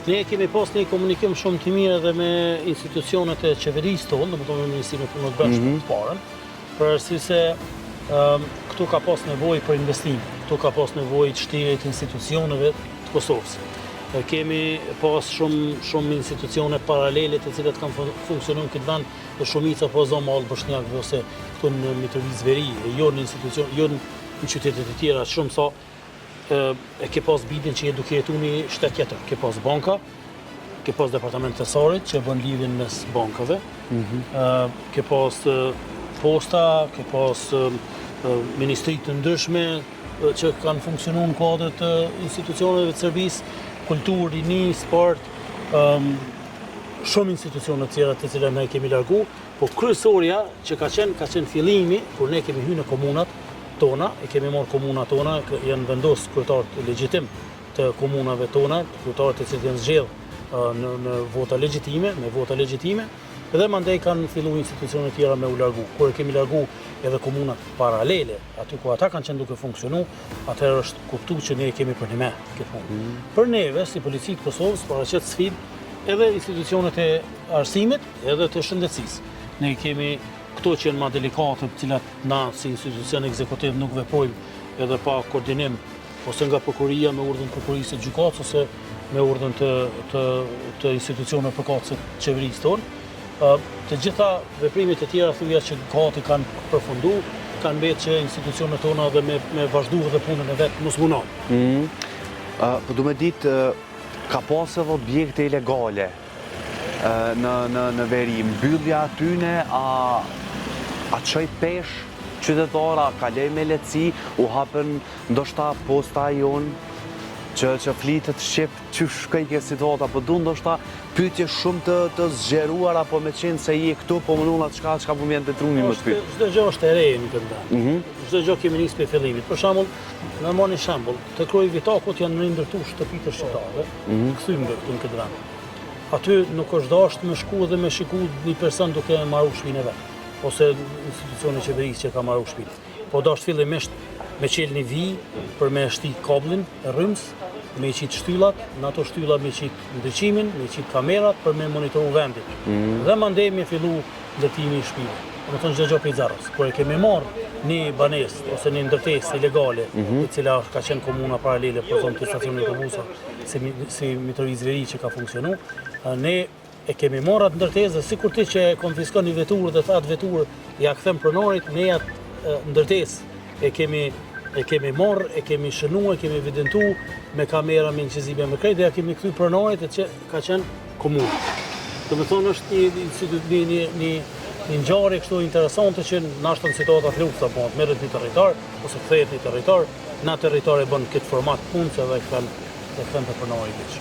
Ne kemi pas një komunikim shumë të mirë edhe me institucionet e qeverisë tonë, domethënë me Ministrinë e Punës së Brendshme të parën, për arsye se këtu ka pas nevojë për investim, këtu ka pas nevojë të shtrirje të institucioneve të Kosovës. Kemi pas shumë institucione paralele të cilat kanë funksionuar në këtë vend, dhe shumica po zonë Mall Boshnjakëve ose këtu në Mitrovic Veri, jo në institucion, jo në qytetet e tjera shumë sa e ke pas bidin që duke jetu një shtet tjetër. Ke pas banka, ke pas departament thesarit që bën lidhjen mes bankave, ke pas posta, ke pas ministri të ndryshme që kanë funksionuar në kuadër të institucioneve të servisë, kulturë, rini, sport, shumë institucione të tjera të cilat ne kemi largu, po kryesorja që ka qenë fillimi kur ne kemi hyrë në komunat tona, e kemi marrë komunat tona, janë vendosur kryetarët legjitim të komunave tona, kryetarët e cilët janë zgjedhur në vota legjitime, me vota legjitime, edhe mandej kanë filluar institucione tjera me u largu. Kur e kemi largu edhe komunat paralele, aty ku ata kanë qenë duke funksionu, atëherë është kuptuar që ne kemi për ne këtë punë. Për neve, si Policia e Kosovës, paraqet sfidë edhe institucionet e arsimit, edhe të shëndetësisë. Ne kemi këto që janë më delikate, të cilat na si institucion ekzekutiv nuk veprojmë edhe pa koordinim, ose nga prokuria me urdhën e prokurisë së gjykatës ose me urdhën të institucioneve përkatëse të qeverisë tonë. Të gjitha veprimet e tjera thuja që gati kanë përfundu, kanë mbetë që institucionet tona dhe me vazhdu dhe punën e vetë mos munon. Po du me ditë, ka pas edhe objekte ilegale në Veri, mbyllja atyne, a qoj pesh qytetara, ka lej me lehtësi, u hapën ndoshta posta jonë që flitet shqip që shkajke situata, po du ndoshta pyetje shumë të zgjeruar, apo me qenë se i e këtu, po më nuna qka po mjenë të truni më të pytë. Çdo gjë është e re në këtë vend. Çdo gjë kemi nisë për fillimit. Për shembull, në marrni shembull, të Kroj Vitakut janë rindërtu shtëpitë shqiptare, kthyer këtu në këtë vend. Aty nuk është dashur me shku dhe me shiku një person duke marrë shtëpinë e vet, ose institucioni qeverisë që ka marrë shtëpinë. Po dashur fillimisht me qelë një vijë për me shti kablin e rryms, me qitë shtyllat, në ato shtyllat me qitë ndryqimin, me qitë kamerat për me monitoru vendit. Dhe mandej me fillu ndërtimi i shtëpive. Në të në gjëgjo për i zarës. Por e kemi marrë një banes ose një ndërtesë ilegale, e cila ka qenë komuna paralele për zonë të stacionit të autobusa, si Mitrovic Veri që ka funksionu, ne e kemi marrë atë ndërtesë dhe sikur ti që konfiskon një veturë dhe atë veturë ja kthem pronarit, ne atë ndërtesë e kemi marrë, e kemi shënu, e kemi evidentu me kamera, me inqizime, me krejt, dhe ja kemi kthy pronarit e që ka qenë komunë. Do me thonë është një ngjarje kështu interesante që nashta në situatat lufta, po merret një territor ose kthehet një territor, na territor e bën këtë format punëse dhe e kthen të pronarit.